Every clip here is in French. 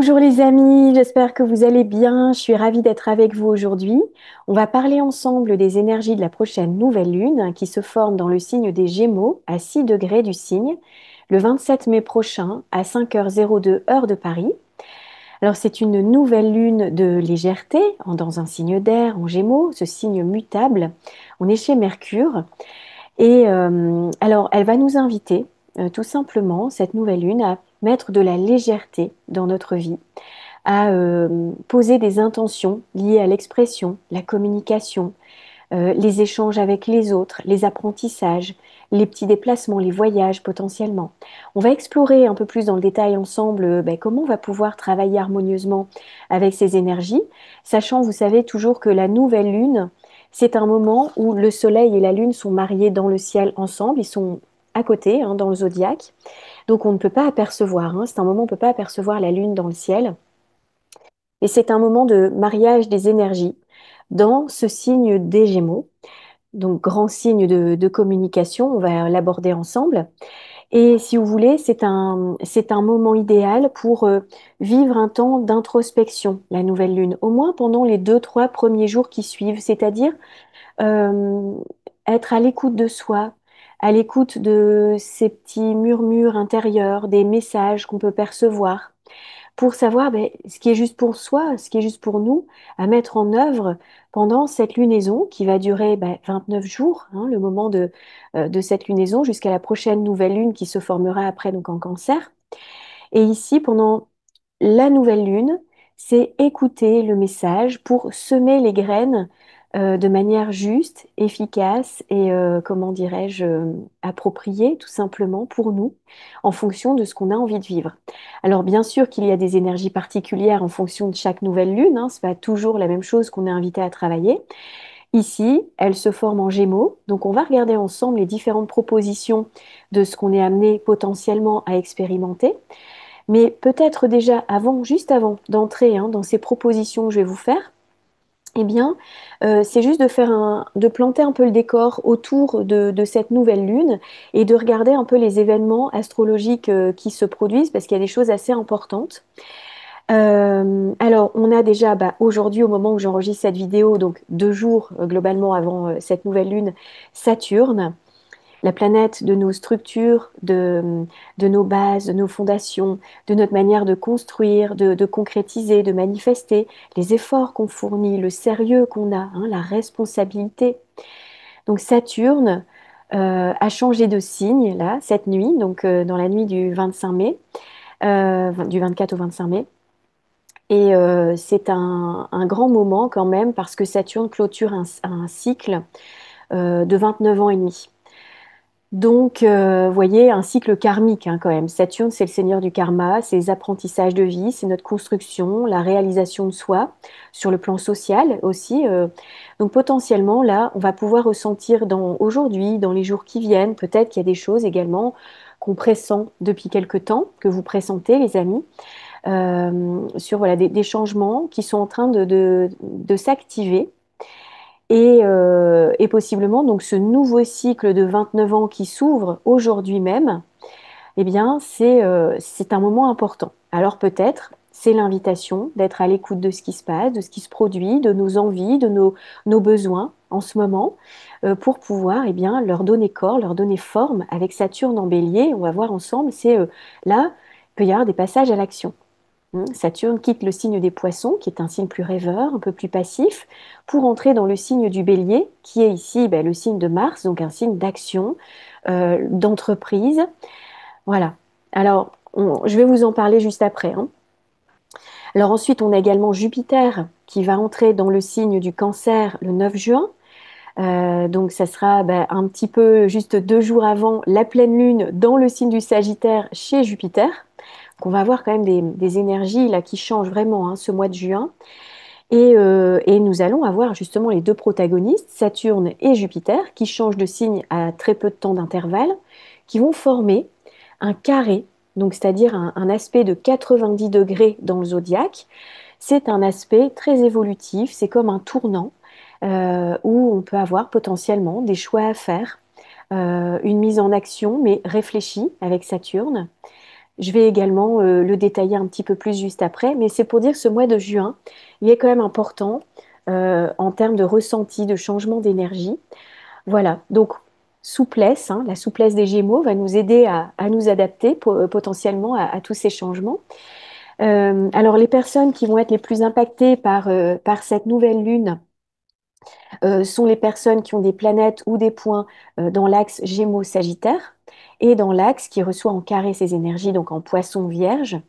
Bonjour les amis, j'espère que vous allez bien. Je suis ravie d'être avec vous aujourd'hui. On va parler ensemble des énergies de la prochaine nouvelle lune qui se forme dans le signe des Gémeaux à 6 degrés du signe le 27 mai prochain à 5h02 heure de Paris. Alors c'est une nouvelle lune de légèreté dans un signe d'air en Gémeaux, ce signe mutable. On est chez Mercure et alors elle va nous inviter tout simplement, cette nouvelle lune, à mettre de la légèreté dans notre vie à poser des intentions liées à l'expression, la communication, les échanges avec les autres, les apprentissages, les petits déplacements, les voyages potentiellement. On va explorer un peu plus dans le détail ensemble comment on va pouvoir travailler harmonieusement avec ces énergies, sachant, vous savez, toujours que la nouvelle lune, c'est un moment où le soleil et la lune sont mariés dans le ciel ensemble, ils sont à côté dans le zodiaque, donc on ne peut pas apercevoir, c'est un moment où on ne peut pas apercevoir la lune dans le ciel. Et c'est un moment de mariage des énergies dans ce signe des Gémeaux, donc grand signe de communication, on va l'aborder ensemble. Et si vous voulez, c'est un moment idéal pour vivre un temps d'introspection, la nouvelle lune, au moins pendant les 2, 3 premiers jours qui suivent, c'est-à-dire euh, être à l'écoute de soi, à l'écoute de ces petits murmures intérieurs, des messages qu'on peut percevoir pour savoir ce qui est juste pour soi, ce qui est juste pour nous, à mettre en œuvre pendant cette lunaison qui va durer 29 jours, le moment de cette lunaison jusqu'à la prochaine nouvelle lune qui se formera après donc en Cancer. Et ici, pendant la nouvelle lune, c'est écouter le message pour semer les graines de manière juste, efficace et, comment dirais-je, appropriée tout simplement pour nous, en fonction de ce qu'on a envie de vivre. Alors bien sûr qu'il y a des énergies particulières en fonction de chaque nouvelle lune, ce n'est pas toujours la même chose qu'on est invité à travailler. Ici, elle se forme en Gémeaux, donc on va regarder ensemble les différentes propositions de ce qu'on est amené potentiellement à expérimenter. Mais peut-être déjà avant, juste avant d'entrer dans ces propositions que je vais vous faire, eh bien, c'est juste de planter un peu le décor autour de cette nouvelle lune et de regarder un peu les événements astrologiques qui se produisent parce qu'il y a des choses assez importantes. Alors, on a déjà aujourd'hui, au moment où j'enregistre cette vidéo, donc 2 jours globalement avant cette nouvelle lune, Saturne, la planète de nos structures, de nos bases, de nos fondations, de notre manière de construire, de concrétiser, de manifester, les efforts qu'on fournit, le sérieux qu'on a, la responsabilité. Donc Saturne a changé de signe là, cette nuit, donc dans la nuit du 25 mai, du 24 au 25 mai. Et c'est un grand moment quand même parce que Saturne clôture un cycle de 29 ans et demi. Donc, vous voyez, un cycle karmique quand même. Saturne, c'est le seigneur du karma, c'est les apprentissages de vie, c'est notre construction, la réalisation de soi, sur le plan social aussi. Donc, potentiellement, là, on va pouvoir ressentir aujourd'hui, dans les jours qui viennent, peut-être qu'il y a des choses également qu'on pressent depuis quelque temps, que vous pressentez, les amis, sur voilà, des changements qui sont en train de s'activer et possiblement, donc, ce nouveau cycle de 29 ans qui s'ouvre aujourd'hui même, eh bien, c'est un moment important. Alors peut-être, c'est l'invitation d'être à l'écoute de ce qui se passe, de ce qui se produit, de nos envies, de nos besoins en ce moment, pour pouvoir leur donner corps, leur donner forme. Avec Saturne en bélier, on va voir ensemble, là, il peut y avoir des passages à l'action. Saturne quitte le signe des Poissons, qui est un signe plus rêveur, un peu plus passif, pour entrer dans le signe du Bélier, qui est ici le signe de Mars, donc un signe d'action, d'entreprise. Voilà. Alors, je vais vous en parler juste après. Alors ensuite, on a également Jupiter qui va entrer dans le signe du Cancer le 9 juin. Donc, ça sera un petit peu juste 2 jours avant la pleine lune dans le signe du Sagittaire chez Jupiter. Donc, on va avoir quand même des énergies là qui changent vraiment ce mois de juin. Et nous allons avoir justement les deux protagonistes, Saturne et Jupiter, qui changent de signe à très peu de temps d'intervalle, qui vont former un carré, donc c'est-à-dire un aspect de 90 degrés dans le zodiaque. C'est un aspect très évolutif, c'est comme un tournant où on peut avoir potentiellement des choix à faire, une mise en action, mais réfléchie avec Saturne. Je vais également le détailler un petit peu plus juste après, mais c'est pour dire que ce mois de juin, il est quand même important en termes de ressenti, de changement d'énergie. Voilà, donc souplesse, hein, la souplesse des Gémeaux va nous aider à nous adapter potentiellement à tous ces changements. Alors les personnes qui vont être les plus impactées par cette nouvelle lune sont les personnes qui ont des planètes ou des points dans l'axe Gémeaux-Sagittaire et dans l'axe qui reçoit en carré ces énergies, donc en Poisson-Vierge.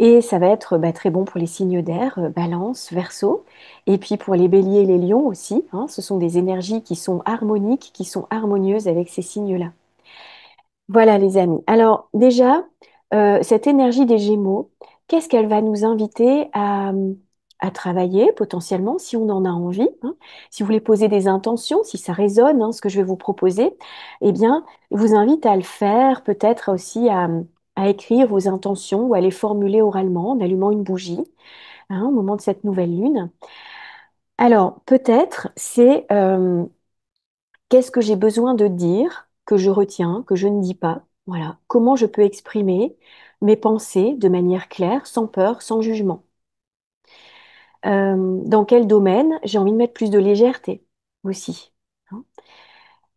Et ça va être très bon pour les signes d'air, Balance, Verseau, et puis pour les Béliers et les Lions aussi, hein, ce sont des énergies qui sont harmoniques, qui sont harmonieuses avec ces signes-là. Voilà les amis. Alors déjà, cette énergie des Gémeaux, qu'est-ce qu'elle va nous inviter à travailler potentiellement si on en a envie, hein. Si vous voulez poser des intentions, si ça résonne, hein, ce que je vais vous proposer, eh bien, je vous invite à le faire, peut-être aussi à écrire vos intentions ou à les formuler oralement en allumant une bougie, hein, au moment de cette nouvelle lune. Alors, peut-être, c'est qu'est-ce que j'ai besoin de dire, que je retiens, que je ne dis pas? Voilà. Comment je peux exprimer mes pensées de manière claire, sans peur, sans jugement? Dans quel domaine j'ai envie de mettre plus de légèreté aussi, hein.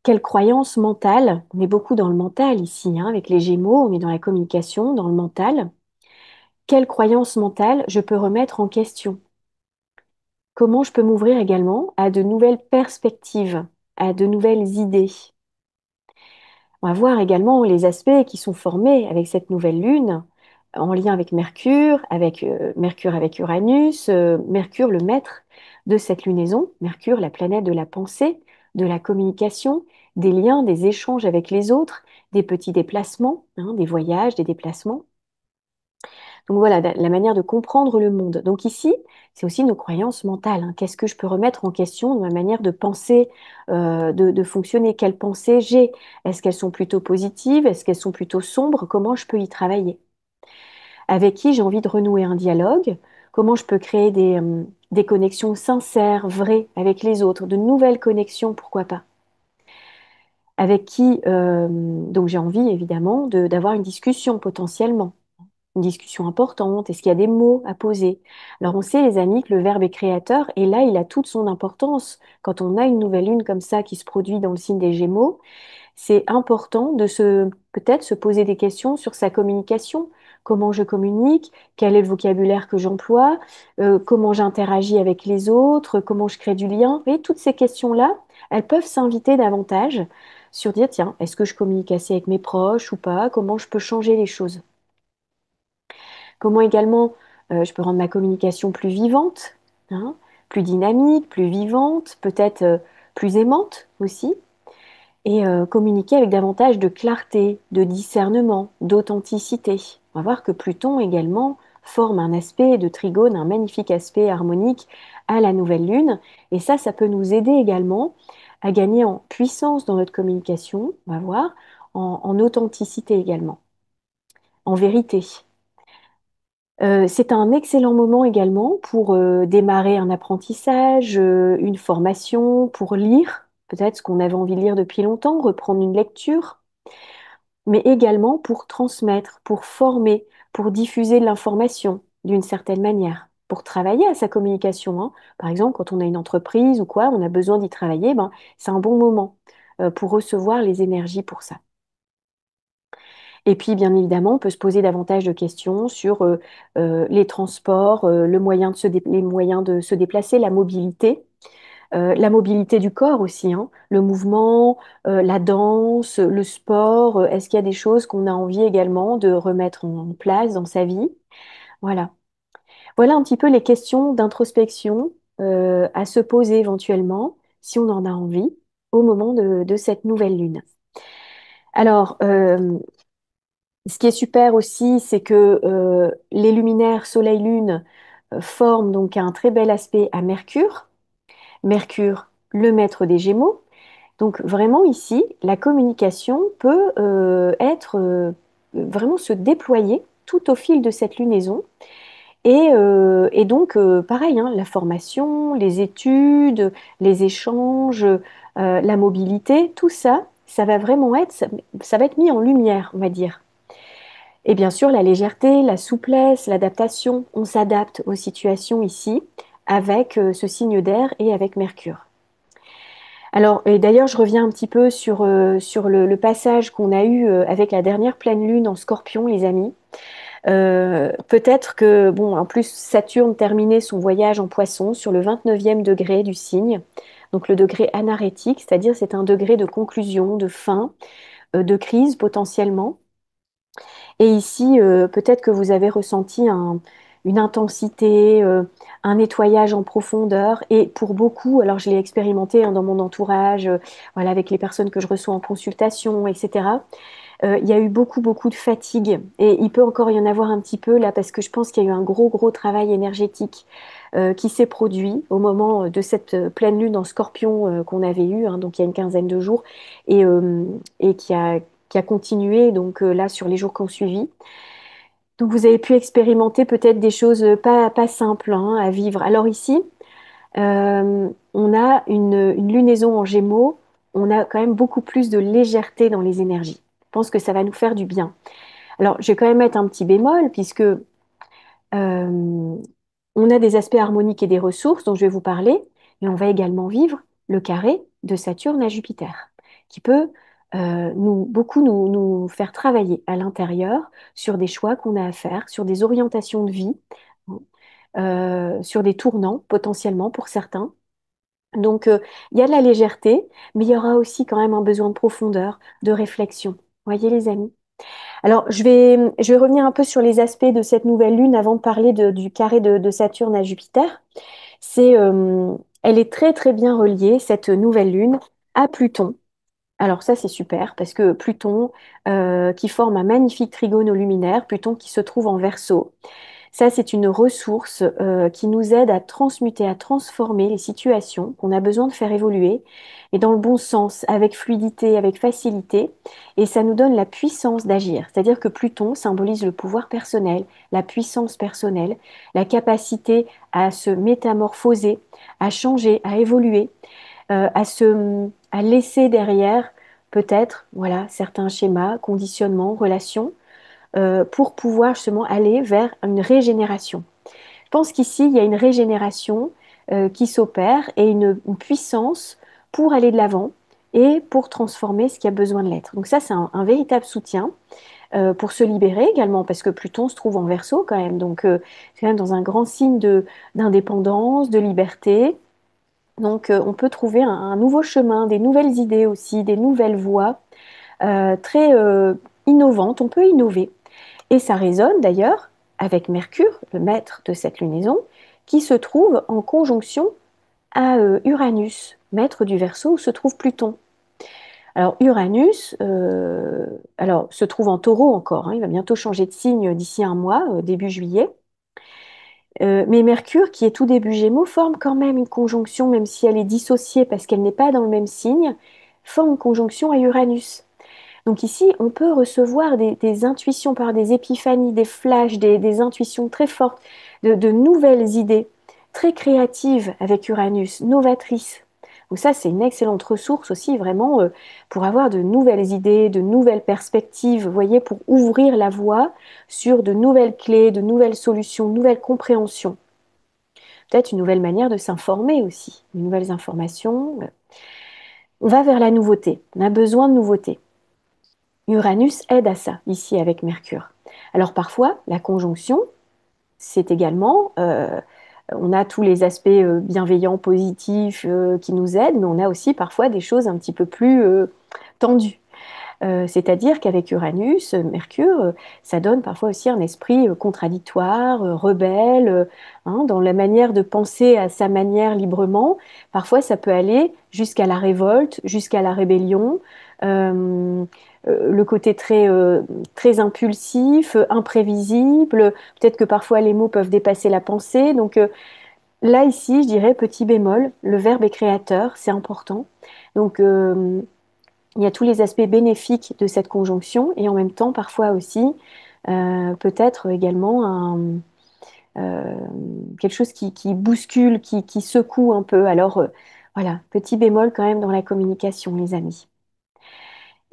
Quelle croyance mentale? On est beaucoup dans le mental ici, hein, avec les Gémeaux, on est dans la communication, dans le mental. Quelle croyance mentale je peux remettre en question? Comment je peux m'ouvrir également à de nouvelles perspectives, à de nouvelles idées? On va voir également les aspects qui sont formés avec cette nouvelle lune, en lien avec Mercure avec Uranus, Mercure le maître de cette lunaison, Mercure la planète de la pensée, de la communication, des liens, des échanges avec les autres, des petits déplacements, hein, des voyages, des déplacements. Donc voilà, la manière de comprendre le monde. Donc ici, c'est aussi nos croyances mentales, hein. Qu'est-ce que je peux remettre en question dans ma manière de penser, de fonctionner? Quelles pensées j'ai? Est-ce qu'elles sont plutôt positives? Est-ce qu'elles sont plutôt sombres? Comment je peux y travailler? Avec qui j'ai envie de renouer un dialogue? Comment je peux créer des connexions sincères, vraies avec les autres, de nouvelles connexions, pourquoi pas? Avec qui, donc j'ai envie évidemment d'avoir une discussion potentiellement, une discussion importante? Est-ce qu'il y a des mots à poser? Alors on sait, les amis, que le verbe est créateur, et là, il a toute son importance. Quand on a une nouvelle lune comme ça qui se produit dans le signe des Gémeaux, c'est important de peut-être se poser des questions sur sa communication. Comment je communique? Quel est le vocabulaire que j'emploie? Comment j'interagis avec les autres? Comment je crée du lien? Et toutes ces questions-là, elles peuvent s'inviter davantage sur dire, tiens, est-ce que je communique assez avec mes proches ou pas? Comment je peux changer les choses? Comment également je peux rendre ma communication plus vivante, hein, plus dynamique, plus vivante, peut-être plus aimante aussi, et communiquer avec davantage de clarté, de discernement, d'authenticité. On va voir que Pluton également forme un aspect de trigone, un magnifique aspect harmonique à la nouvelle lune, et ça peut nous aider également à gagner en puissance dans notre communication, on va voir, en authenticité également, en vérité. C'est un excellent moment également pour démarrer un apprentissage, une formation, pour lire peut-être ce qu'on avait envie de lire depuis longtemps, reprendre une lecture, mais également pour transmettre, pour former, pour diffuser de l'information d'une certaine manière, pour travailler à sa communication, hein. Par exemple, quand on a une entreprise ou quoi, on a besoin d'y travailler, ben, c'est un bon moment pour recevoir les énergies pour ça. Et puis, bien évidemment, on peut se poser davantage de questions sur les transports, les moyens de se déplacer, la mobilité du corps aussi, hein, le mouvement, la danse, le sport. Est-ce qu'il y a des choses qu'on a envie également de remettre en place dans sa vie? Voilà. Voilà un petit peu les questions d'introspection à se poser éventuellement, si on en a envie, au moment de cette nouvelle lune. Alors, ce qui est super aussi, c'est que les luminaires Soleil-Lune forment donc un très bel aspect à Mercure. Mercure, le maître des Gémeaux. Donc vraiment ici, la communication peut vraiment se déployer tout au fil de cette lunaison. Et donc, pareil, hein, la formation, les études, les échanges, la mobilité, tout ça, ça va vraiment ça va être mis en lumière, on va dire. Et bien sûr, la légèreté, la souplesse, l'adaptation, on s'adapte aux situations ici avec ce signe d'air et avec Mercure. Alors, et d'ailleurs, je reviens un petit peu sur le passage qu'on a eu avec la dernière pleine lune en Scorpion, les amis. Peut-être que, bon, en plus, Saturne terminait son voyage en Poisson sur le 29e degré du signe, donc le degré anarétique, c'est-à-dire c'est un degré de conclusion, de fin, de crise potentiellement. Et ici, peut-être que vous avez ressenti une intensité, un nettoyage en profondeur. Et pour beaucoup, alors je l'ai expérimenté hein, dans mon entourage, voilà, avec les personnes que je reçois en consultation, etc. Il y a eu beaucoup, beaucoup de fatigue. Et il peut encore y en avoir un petit peu là, parce que je pense qu'il y a eu un gros, gros travail énergétique qui s'est produit au moment de cette pleine lune en Scorpion qu'on avait eue, hein, donc il y a une quinzaine de jours, et qui a continué donc là sur les jours qui ont suivi. Donc vous avez pu expérimenter peut-être des choses pas simples hein, à vivre. Alors ici, on a une lunaison en Gémeaux, on a quand même beaucoup plus de légèreté dans les énergies. Je pense que ça va nous faire du bien. Alors, je vais quand même mettre un petit bémol, puisque on a des aspects harmoniques et des ressources dont je vais vous parler, mais on va également vivre le carré de Saturne à Jupiter, qui peut beaucoup nous faire travailler à l'intérieur sur des choix qu'on a à faire, sur des orientations de vie, sur des tournants potentiellement pour certains. Donc, il y a de la légèreté, mais il y aura aussi quand même un besoin de profondeur, de réflexion. Voyez les amis? Alors, je vais revenir un peu sur les aspects de cette nouvelle lune avant de parler du carré de Saturne à Jupiter. C'est, elle est très très bien reliée, cette nouvelle lune, à Pluton. Alors ça, c'est super parce que Pluton, qui forme un magnifique trigone luminaire, Pluton qui se trouve en Verseau. Ça, c'est une ressource qui nous aide à transmuter, à transformer les situations qu'on a besoin de faire évoluer, et dans le bon sens, avec fluidité, avec facilité, et ça nous donne la puissance d'agir. C'est-à-dire que Pluton symbolise le pouvoir personnel, la puissance personnelle, la capacité à se métamorphoser, à changer, à évoluer, à laisser derrière peut-être voilà, certains schémas, conditionnements, relations pour pouvoir justement aller vers une régénération. Je pense qu'ici, il y a une régénération qui s'opère et une puissance pour aller de l'avant et pour transformer ce qui a besoin de l'être. Donc ça, c'est un véritable soutien pour se libérer également, parce que Pluton se trouve en Verseau quand même, donc c'est quand même dans un grand signe d'indépendance, de liberté. Donc on peut trouver un nouveau chemin, des nouvelles idées aussi, des nouvelles voies très innovantes. On peut innover. Et ça résonne d'ailleurs avec Mercure, le maître de cette lunaison, qui se trouve en conjonction à Uranus, maître du Verseau, où se trouve Pluton. Alors Uranus, se trouve en Taureau encore, hein, il va bientôt changer de signe d'ici un mois, début juillet. Mais Mercure, qui est tout début Gémeaux, forme quand même une conjonction, même si elle est dissociée parce qu'elle n'est pas dans le même signe, forme une conjonction à Uranus. Donc ici, on peut recevoir des intuitions par des épiphanies, des flashs, des intuitions très fortes, de nouvelles idées, très créatives avec Uranus, novatrices. Donc ça, c'est une excellente ressource aussi, vraiment, pour avoir de nouvelles idées, de nouvelles perspectives, vous voyez, pour ouvrir la voie sur de nouvelles clés, de nouvelles solutions, de nouvelles compréhensions. Peut-être une nouvelle manière de s'informer aussi, de nouvelles informations. On va vers la nouveauté, on a besoin de nouveautés. Uranus aide à ça, ici avec Mercure. Alors parfois, la conjonction, c'est également, on a tous les aspects bienveillants, positifs qui nous aident, mais on a aussi parfois des choses un petit peu plus tendues. C'est-à-dire qu'avec Uranus, Mercure, ça donne parfois aussi un esprit contradictoire, rebelle, hein, dans la manière de penser à sa manière librement. Parfois, ça peut aller jusqu'à la révolte, jusqu'à la rébellion, euh, le côté très impulsif, imprévisible. Peut-être que parfois les mots peuvent dépasser la pensée. Donc là, ici, je dirais petit bémol, le verbe est créateur, c'est important. Donc, il y a tous les aspects bénéfiques de cette conjonction et en même temps, parfois aussi, peut-être également euh, quelque chose qui bouscule, qui secoue un peu. Alors, voilà, petit bémol quand même dans la communication, les amis.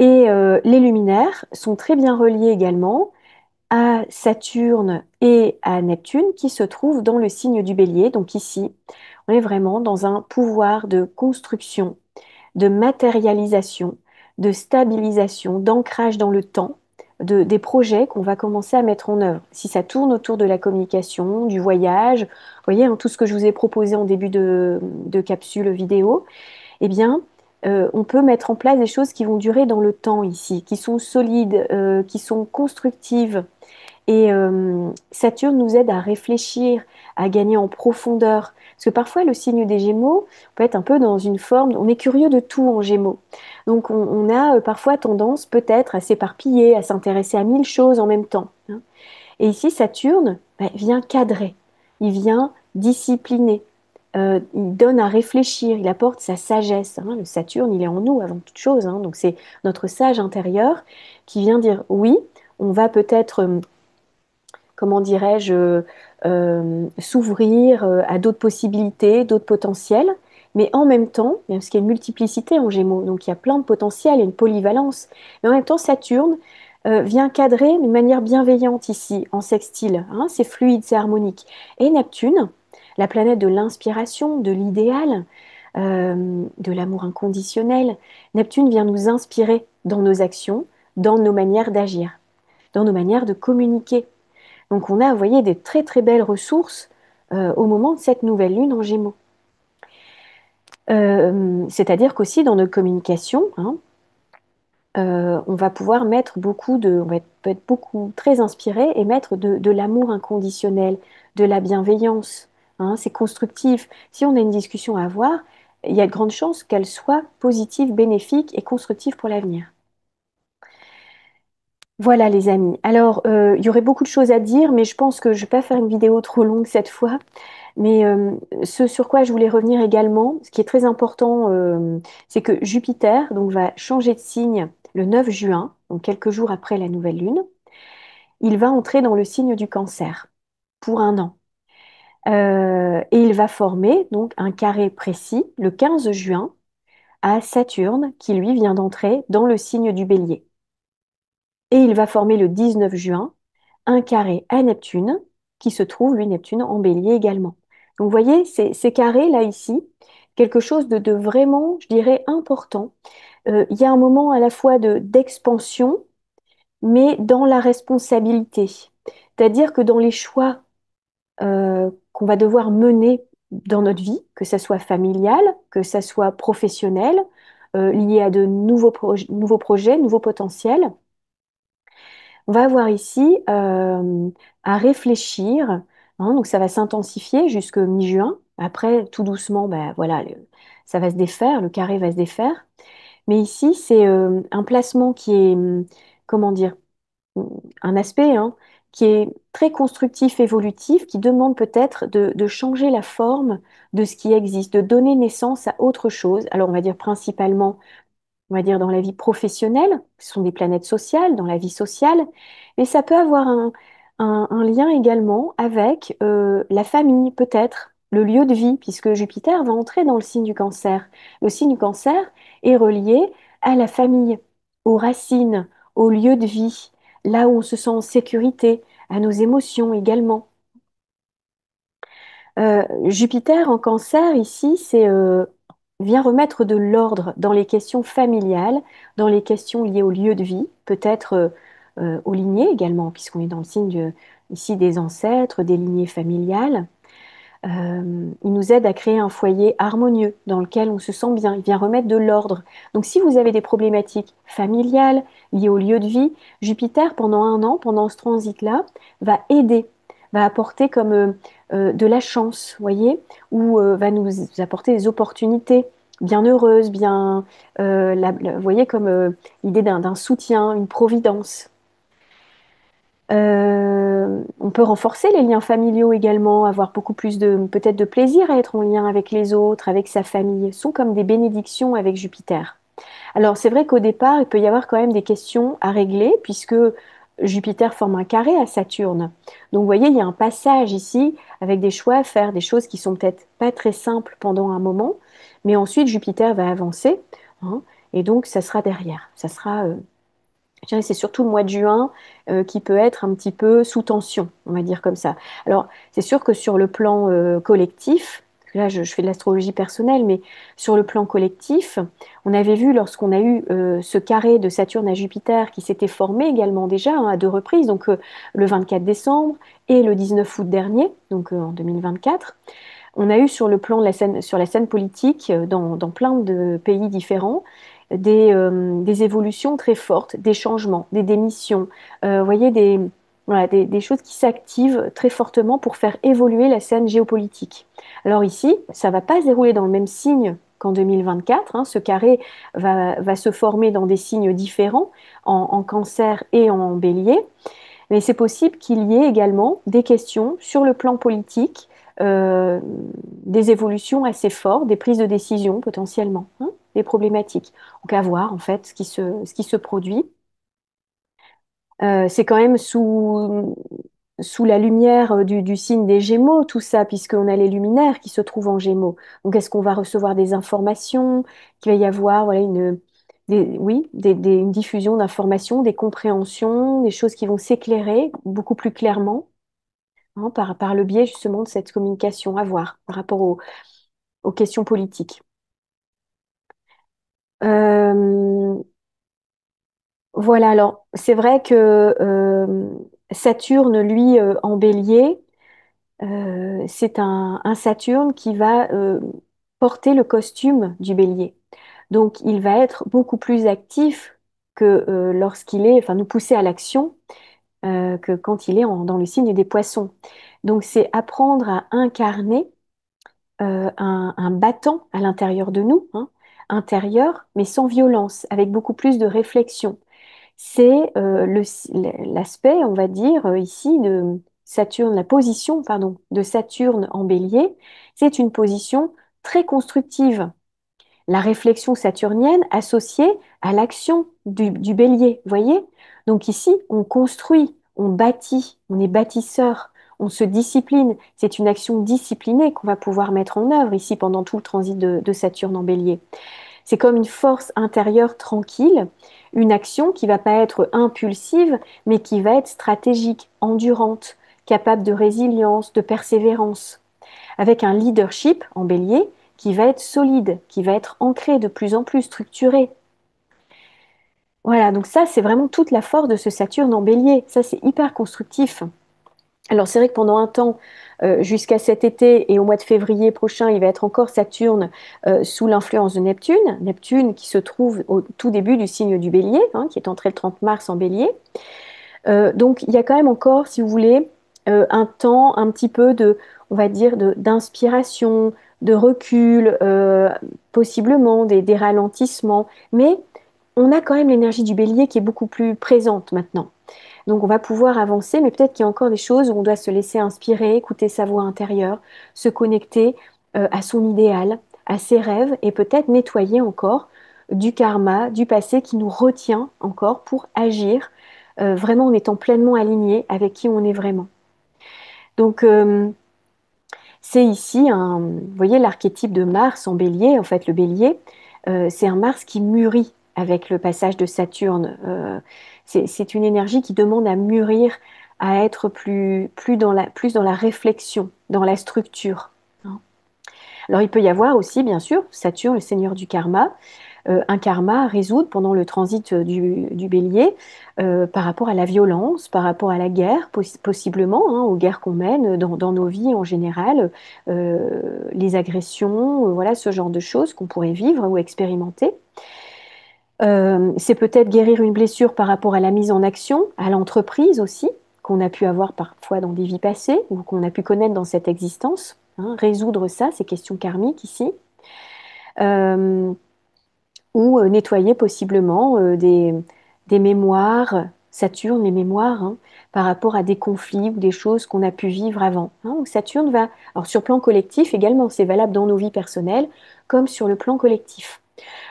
Et les luminaires sont très bien reliés également. à Saturne et à Neptune qui se trouvent dans le signe du Bélier. Donc ici, on est vraiment dans un pouvoir de construction, de matérialisation, de stabilisation, d'ancrage dans le temps, des projets qu'on va commencer à mettre en œuvre. Si ça tourne autour de la communication, du voyage, vous voyez, hein, tout ce que je vous ai proposé en début de capsule vidéo, eh bien, on peut mettre en place des choses qui vont durer dans le temps ici, qui sont solides, qui sont constructives. Et Saturne nous aide à réfléchir, à gagner en profondeur. Parce que parfois, le signe des Gémeaux peut être un peu dans une forme, on est curieux de tout en Gémeaux. Donc, on a parfois tendance peut-être à s'éparpiller, à s'intéresser à mille choses en même temps, hein. Et ici, Saturne vient cadrer, il vient discipliner, il donne à réfléchir, il apporte sa sagesse, hein. Le Saturne, il est en nous avant toute chose, hein. Donc c'est notre sage intérieur qui vient dire oui, on va peut-être, comment dirais-je, s'ouvrir à d'autres possibilités, d'autres potentiels, mais en même temps, parce qu'il y a une multiplicité en Gémeaux, donc il y a plein de potentiels et une polyvalence, mais en même temps, Saturne vient cadrer d'une manière bienveillante ici, en sextile, hein, c'est fluide, c'est harmonique. Et Neptune, la planète de l'inspiration, de l'idéal, de l'amour inconditionnel, Neptune vient nous inspirer dans nos actions, dans nos manières d'agir, dans nos manières de communiquer. Donc on a, vous voyez, des très très belles ressources au moment de cette nouvelle lune en Gémeaux. C'est-à-dire qu'aussi dans notre communication, hein, on va pouvoir mettre on peut être beaucoup très inspiré et mettre de l'amour inconditionnel, de la bienveillance, hein, c'est constructif. Si on a une discussion à avoir, il y a de grandes chances qu'elle soit positive, bénéfique et constructive pour l'avenir. Voilà les amis. Alors, il y aurait beaucoup de choses à dire, mais je pense que je ne vais pas faire une vidéo trop longue cette fois. Mais ce sur quoi je voulais revenir également, ce qui est très important, c'est que Jupiter donc, va changer de signe le 9 juin, donc quelques jours après la nouvelle lune. Il va entrer dans le signe du Cancer pour un an. Et il va former donc un carré précis le 15 juin à Saturne, qui lui vient d'entrer dans le signe du Bélier. Et il va former le 19 juin un carré à Neptune, qui se trouve, lui, Neptune, en Bélier également. Donc, vous voyez, ces carrés là, ici, quelque chose de vraiment, je dirais, important. Il y a un moment à la fois d'expansion, mais dans la responsabilité. C'est-à-dire que dans les choix qu'on va devoir mener dans notre vie, que ça soit familial, que ça soit professionnel, lié à de nouveaux projets, nouveaux potentiels, on va avoir ici à réfléchir, hein, donc ça va s'intensifier jusqu'au mi-juin. Après, tout doucement, ben, voilà, ça va se défaire, le carré va se défaire. Mais ici, c'est un placement qui est, comment dire, un aspect hein, qui est très constructif, évolutif, qui demande peut-être de changer la forme de ce qui existe, de donner naissance à autre chose. Alors, on va dire principalement on va dire dans la vie professionnelle, ce sont des planètes sociales, dans la vie sociale, mais ça peut avoir un lien également avec la famille, peut-être, le lieu de vie, puisque Jupiter va entrer dans le signe du Cancer. Le signe du Cancer est relié à la famille, aux racines, au lieu de vie, là où on se sent en sécurité, à nos émotions également. Jupiter en Cancer, ici, vient remettre de l'ordre dans les questions familiales, dans les questions liées au lieu de vie, peut-être aux lignées également, puisqu'on est dans le signe ici des ancêtres, des lignées familiales. Il nous aide à créer un foyer harmonieux dans lequel on se sent bien. Il vient remettre de l'ordre. Donc, si vous avez des problématiques familiales liées au lieu de vie, Jupiter, pendant un an, pendant ce transit-là, va aider, va apporter comme de la chance, voyez, ou va nous apporter des opportunités bien heureuses, vous voyez, comme l'idée d'un soutien, une providence. On peut renforcer les liens familiaux également, avoir beaucoup plus de peut-être de plaisir à être en lien avec les autres, avec sa famille. Ce sont comme des bénédictions avec Jupiter. Alors c'est vrai qu'au départ, il peut y avoir quand même des questions à régler puisque Jupiter forme un carré à Saturne. Donc vous voyez, il y a un passage ici avec des choix à faire, des choses qui sont peut-être pas très simples pendant un moment, mais ensuite Jupiter va avancer, hein, et donc ça sera derrière, ça sera Je dirais que c'est surtout le mois de juin qui peut être un petit peu sous tension, on va dire comme ça. Alors, c'est sûr que sur le plan collectif, parce que là je fais de l'astrologie personnelle, mais sur le plan collectif, on avait vu lorsqu'on a eu ce carré de Saturne à Jupiter qui s'était formé également déjà à deux reprises, donc le 24 décembre et le 19 août dernier, donc en 2024. On a eu sur le plan de la scène, sur la scène politique, dans plein de pays différents, des évolutions très fortes, des changements, des démissions, vous voyez, voilà, des choses qui s'activent très fortement pour faire évoluer la scène géopolitique. Alors ici, ça ne va pas se dérouler dans le même signe qu'en 2024, hein. Ce carré va se former dans des signes différents, en cancer et en bélier. Mais c'est possible qu'il y ait également des questions sur le plan politique, euh, des évolutions assez fortes, des prises de décision potentiellement, hein, des problématiques. Donc à voir en fait ce qui se produit. C'est quand même sous la lumière du signe des Gémeaux, tout ça, puisqu'on a les luminaires qui se trouvent en Gémeaux. Donc est-ce qu'on va recevoir des informations, qu'il va y avoir voilà, oui, une diffusion d'informations, des compréhensions, des choses qui vont s'éclairer beaucoup plus clairement, hein, par le biais justement de cette communication à voir par rapport aux questions politiques. Euh, voilà, alors c'est vrai que Saturne, lui, en bélier, c'est un Saturne qui va porter le costume du bélier. Donc il va être beaucoup plus actif que lorsqu'il est, enfin nous pousser à l'action que quand il est dans le signe des poissons. Donc c'est apprendre à incarner un battant à l'intérieur de nous, hein, intérieur, mais sans violence, avec beaucoup plus de réflexion. C'est l'aspect, on va dire, ici de Saturne, la position, pardon, de Saturne en bélier, c'est une position très constructive, la réflexion saturnienne associée à l'action du bélier, vous voyez? Donc ici, on construit, on bâtit, on est bâtisseur, on se discipline. C'est une action disciplinée qu'on va pouvoir mettre en œuvre ici pendant tout le transit de Saturne en bélier. C'est comme une force intérieure tranquille, une action qui va pas être impulsive, mais qui va être stratégique, endurante, capable de résilience, de persévérance avec un leadership en bélier qui va être solide, qui va être ancré, de plus en plus structuré. Voilà, donc ça, c'est vraiment toute la force de ce Saturne en bélier. Ça, c'est hyper constructif. Alors, c'est vrai que pendant un temps, jusqu'à cet été et au mois de février prochain, il va être encore Saturne sous l'influence de Neptune. Neptune qui se trouve au tout début du signe du bélier, hein, qui est entré le 30 mars en bélier. Donc il y a quand même encore, si vous voulez, un temps un petit peu on va dire, d'inspiration, de recul, possiblement des ralentissements, mais on a quand même l'énergie du bélier qui est beaucoup plus présente maintenant. Donc on va pouvoir avancer, mais peut-être qu'il y a encore des choses où on doit se laisser inspirer, écouter sa voix intérieure, se connecter à son idéal, à ses rêves, et peut-être nettoyer encore du karma, du passé qui nous retient encore pour agir vraiment en étant pleinement aligné avec qui on est vraiment. Donc c'est ici vous voyez l'archétype de Mars en bélier, en fait le bélier, c'est un Mars qui mûrit avec le passage de Saturne. C'est une énergie qui demande à mûrir, à être plus dans la réflexion, dans la structure, hein. Alors il peut y avoir aussi, bien sûr, Saturne, le seigneur du karma, un karma à résoudre pendant le transit du bélier par rapport à la violence, par rapport à la guerre, possiblement, hein, aux guerres qu'on mène dans nos vies en général, les agressions, voilà ce genre de choses qu'on pourrait vivre ou expérimenter. C'est peut-être guérir une blessure par rapport à la mise en action, à l'entreprise aussi, qu'on a pu avoir parfois dans des vies passées ou qu'on a pu connaître dans cette existence, hein, résoudre ça, ces questions karmiques ici. Euh, ou nettoyer possiblement des mémoires, Saturne, les mémoires, hein, par rapport à des conflits ou des choses qu'on a pu vivre avant, hein. Donc Saturne va, alors sur le plan collectif également, c'est valable dans nos vies personnelles comme sur le plan collectif.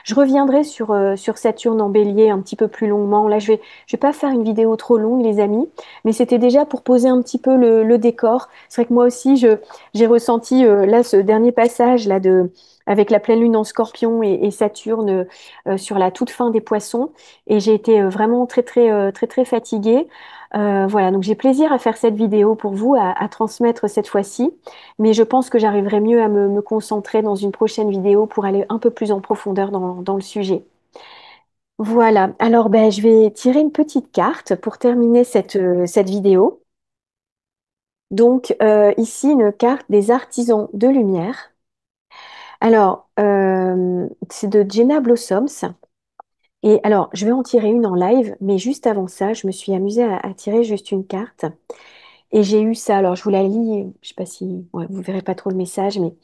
Je reviendrai sur Saturne en Bélier un petit peu plus longuement. Là, je vais pas faire une vidéo trop longue, les amis, mais c'était déjà pour poser un petit peu le décor. C'est vrai que moi aussi, j'ai ressenti là ce dernier passage là avec la pleine lune en Scorpion et Saturne sur la toute fin des Poissons, et j'ai été vraiment très fatiguée. Voilà, donc j'ai plaisir à faire cette vidéo pour vous, à transmettre cette fois-ci. Mais je pense que j'arriverai mieux à me concentrer dans une prochaine vidéo pour aller un peu plus en profondeur dans le sujet. Voilà, alors ben, je vais tirer une petite carte pour terminer cette vidéo. Donc ici, une carte des artisans de lumière. Alors, c'est de Jenna Blossoms. Et alors, je vais en tirer une en live, mais juste avant ça, je me suis amusée à tirer juste une carte. Et j'ai eu ça, alors je vous la lis, je sais pas si ouais, vous verrez pas trop le message, mais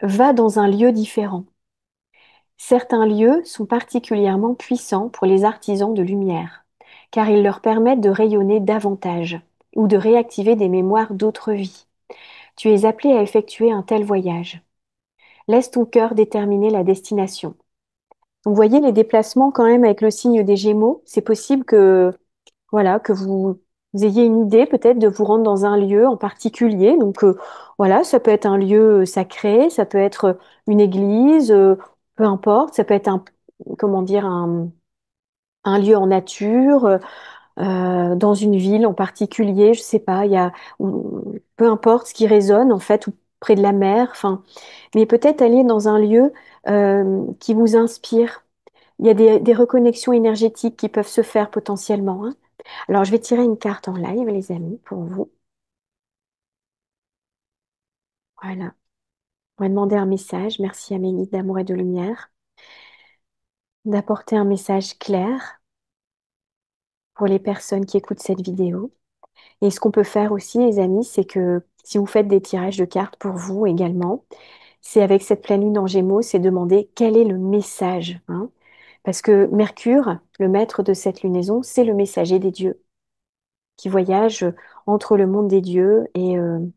va dans un lieu différent. Certains lieux sont particulièrement puissants pour les artisans de lumière, car ils leur permettent de rayonner davantage ou de réactiver des mémoires d'autres vies. Tu es appelé à effectuer un tel voyage. Laisse ton cœur déterminer la destination. Donc, vous voyez les déplacements quand même avec le signe des Gémeaux. C'est possible que voilà, que vous ayez une idée peut-être de vous rendre dans un lieu en particulier. Donc voilà, ça peut être un lieu sacré, ça peut être une église, peu importe, ça peut être comment dire, un lieu en nature, dans une ville en particulier, je sais pas, peu importe ce qui résonne en fait, ou près de la mer, enfin, mais peut-être aller dans un lieu qui vous inspire. Il y a des reconnexions énergétiques qui peuvent se faire potentiellement, hein. Alors, je vais tirer une carte en live, les amis, pour vous. Voilà. On va demander un message. Merci à mes guides d'amour et de lumière d'apporter un message clair pour les personnes qui écoutent cette vidéo. Et ce qu'on peut faire aussi, les amis, c'est que si vous faites des tirages de cartes pour vous également, c'est avec cette pleine lune en Gémeaux, c'est demander quel est le message, hein. Parce que Mercure, le maître de cette lunaison, c'est le messager des dieux qui voyage entre le monde des dieux et le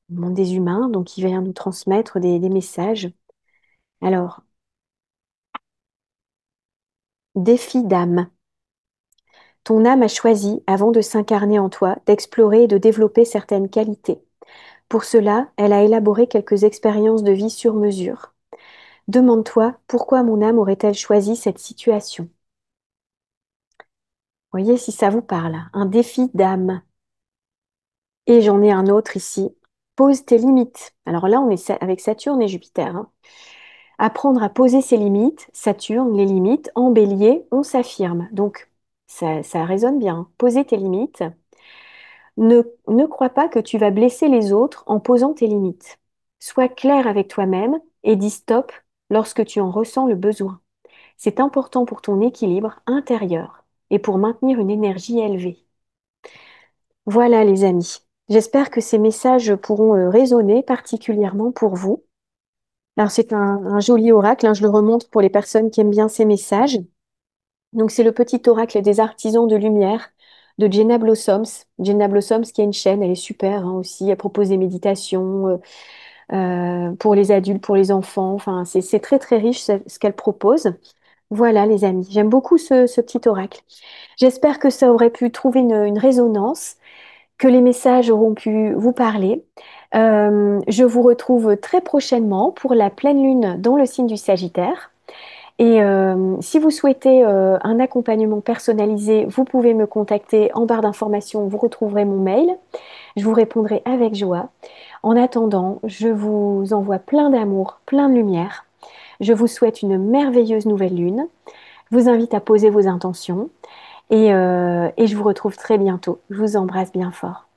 monde des humains, donc il vient nous transmettre des messages. Alors, défi d'âme. Ton âme a choisi, avant de s'incarner en toi, d'explorer et de développer certaines qualités. Pour cela, elle a élaboré quelques expériences de vie sur mesure. Demande-toi pourquoi mon âme aurait-elle choisi cette situation. Voyez si ça vous parle. Un défi d'âme. Et j'en ai un autre ici. Pose tes limites. Alors là, on est avec Saturne et Jupiter, hein. Apprendre à poser ses limites, Saturne, les limites, en bélier, on s'affirme. Donc, ça résonne bien. Poser tes limites. Ne crois pas que tu vas blesser les autres en posant tes limites. Sois clair avec toi-même et dis stop lorsque tu en ressens le besoin. C'est important pour ton équilibre intérieur et pour maintenir une énergie élevée. Voilà les amis. J'espère que ces messages pourront résonner particulièrement pour vous. Alors c'est un joli oracle, hein, je le remonte pour les personnes qui aiment bien ces messages. Donc c'est le petit oracle des artisans de lumière de Jenna Blossoms. Jenna Blossoms qui a une chaîne, elle est super, hein, aussi. Elle propose des méditations pour les adultes, pour les enfants. Enfin, c'est très riche ce qu'elle propose. Voilà les amis, j'aime beaucoup ce petit oracle. J'espère que ça aurait pu trouver une résonance, que les messages auront pu vous parler. Je vous retrouve très prochainement pour la pleine lune dans le signe du Sagittaire. Et si vous souhaitez un accompagnement personnalisé, vous pouvez me contacter en barre d'informations, vous retrouverez mon mail. Je vous répondrai avec joie. En attendant, je vous envoie plein d'amour, plein de lumière. Je vous souhaite une merveilleuse nouvelle lune. Je vous invite à poser vos intentions et je vous retrouve très bientôt. Je vous embrasse bien fort.